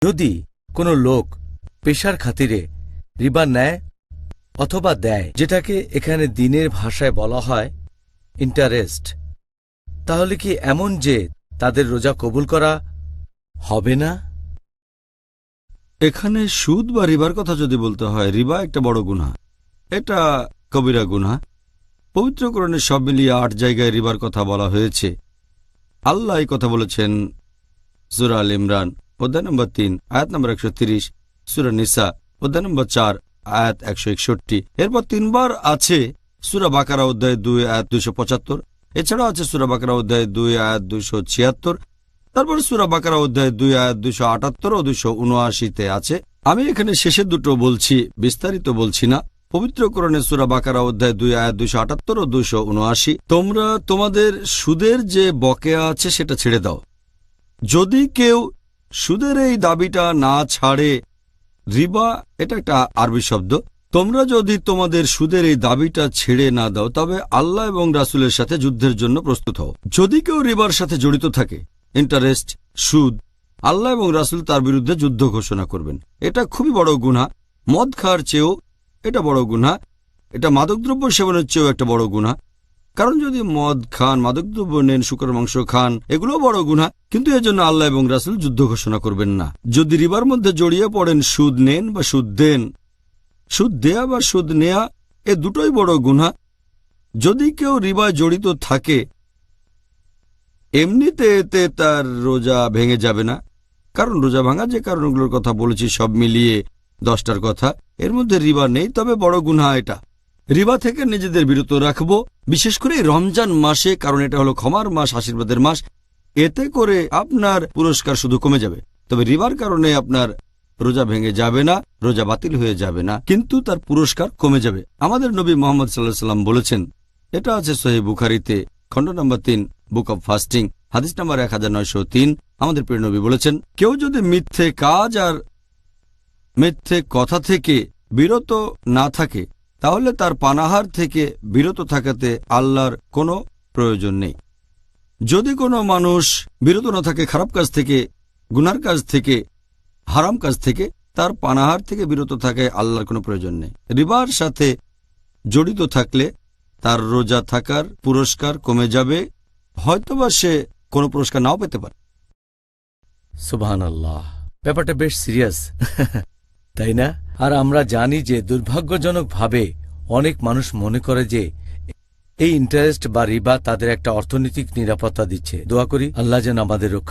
যদি কোনো লোক পেশার খাতিরে রিবা নেয় অথবা দেয়, যেটাকে এখানে দ্বীনের ভাষায় বলা হয় ইন্টারেস্ট, তাহলে কি এমন যে তাদের রোজা কবুল করা হবে না? এখানে সুদ বা রিবার কথা যদি বলতে হয়, রিবা একটা বড় গুনাহ, এটা কবিরা গুনাহ। পবিত্র কোরআনে সব মিলিয়ে 8 জায়গায় রিবার কথা বলা হয়েছে। আল্লাহ এই কথা বলেছেন সূরা আল ইমরান অধ্যায় নম্বর 3 আয়াত নম্বর 130, সূরা নিসা অধ্যায় নম্বর 4 আয়াত 161। এরপর 3 বার আছে সূরা বাকারা অধ্যায় 2 আয়াত 275। এছাড়াও আছে সূরা বাকারা অধ্যায় 2 আয়াত 276। তারপর সূরা বাকারা অধ্যায় 2 আয়াত 278 ও 279-তে আছে। আমি এখানে শেষের দুটো বলছি, বিস্তারিত বলছি না। পবিত্র কোরআনে সূরা বাকারা অধ্যায় 2 আয়াত 278 ও 279, তোমরা তোমাদের সুদের যে বকেয়া আছে সেটা ছেড়ে দাও। যদি কেউ সুদের এই দাবিটা না ছাড়ে, রিবা এটা একটা আরবি শব্দ, তোমরা যদি তোমাদের সুদের এই দাবিটা ছেড়ে না দাও তবে আল্লাহ এবং রাসূলের সাথে যুদ্ধের জন্য প্রস্তুত হও। যদি কেউ রিবার সাথে জড়িত থাকে, ইন্টারেস্ট, সুদ, আল্লাহ এবং রাসূল তার বিরুদ্ধে যুদ্ধ ঘোষণা করবেন। এটা খুবই বড় গুনাহ। মদ খাওয়ার চেয়েও এটা বড় গুনাহ। এটা মাদকদ্রব্য সেবনের চেয়েও একটা বড় গুনাহ। কারণ যদি মদ খান, মাদকদ্রব্য নেন, শুকর মাংস খান, এগুলো বড় গুনাহ, কিন্তু এর জন্য আল্লাহ এবং রাসূল যুদ্ধ ঘোষণা করবেন না। যদি রিবার মধ্যে জড়িয়ে পড়েন, সুদ নেন বা সুদ দেন, সুদ দেয়া বা সুদ নেয়া, এ দুটোই বড় গুনাহ। যদি কেউ রিবায় জড়িত থাকে, এমনিতে এতে তার রোজা ভেঙে যাবে না। কারণ রোজা ভাঙা যে কারণগুলোর কথা বলেছি সব মিলিয়ে 10টার কথা, এর মধ্যে রিবা নেই, তবে বড় গুনাহ এটা। রিবা থেকে নিজেদের বিরত রাখবো, বিশেষ করে রমজান মাসে, কারণ এটা হলো ক্ষমার মাস, আশীর্বাদের মাস। এতে করে আপনার পুরস্কার শুধু কমে যাবে, তবে রিবার কারণে আপনার রোজা ভেঙে যাবে না, রোজা বাতিল হয়ে যাবে না, কিন্তু তার পুরস্কার কমে যাবে। আমাদের নবী মুহাম্মদ সাল্লাল্লাহু আলাইহি ওয়াসাল্লাম বলেছেন, এটা আছে সহিহ বুখারীতে খণ্ড নম্বর 3 বুক অব ফাস্টিং হাদিস নম্বর 1903। আমাদের প্রিয় নবী বলেছেন, কেউ যদি মিথ্যে কাজ আর মিথ্যে কথা থেকে বিরত না থাকে, তাহলে তার পানাহার থেকে বিরত থাকাতে আল্লাহর কোনো প্রয়োজন নেই। যদি কোনো মানুষ বিরত না থাকে খারাপ কাজ থেকে, গুনার কাজ থেকে, হারাম কাজ থেকে, তার পানাহার থেকে বিরত থাকায় আল্লাহর কোনো প্রয়োজন নেই। রিবার সাথে জড়িত থাকলে তার রোজা থাকার পুরস্কার কমে যাবে, হয়তোবা সে কোনো পুরস্কার নাও পেতে পারে। সুবহানাল্লাহ, ব্যাপারটা বেশ সিরিয়াস, তাই না? আর আমরা জানি যে দুর্ভাগ্যজনকভাবে অনেক মানুষ মনে করে যে এই ইন্টারেস্ট বা রিবা তাদের একটা অর্থনৈতিক নিরাপত্তা দিচ্ছে। দোয়া করি আল্লাহ যেন আমাদের রক্ষা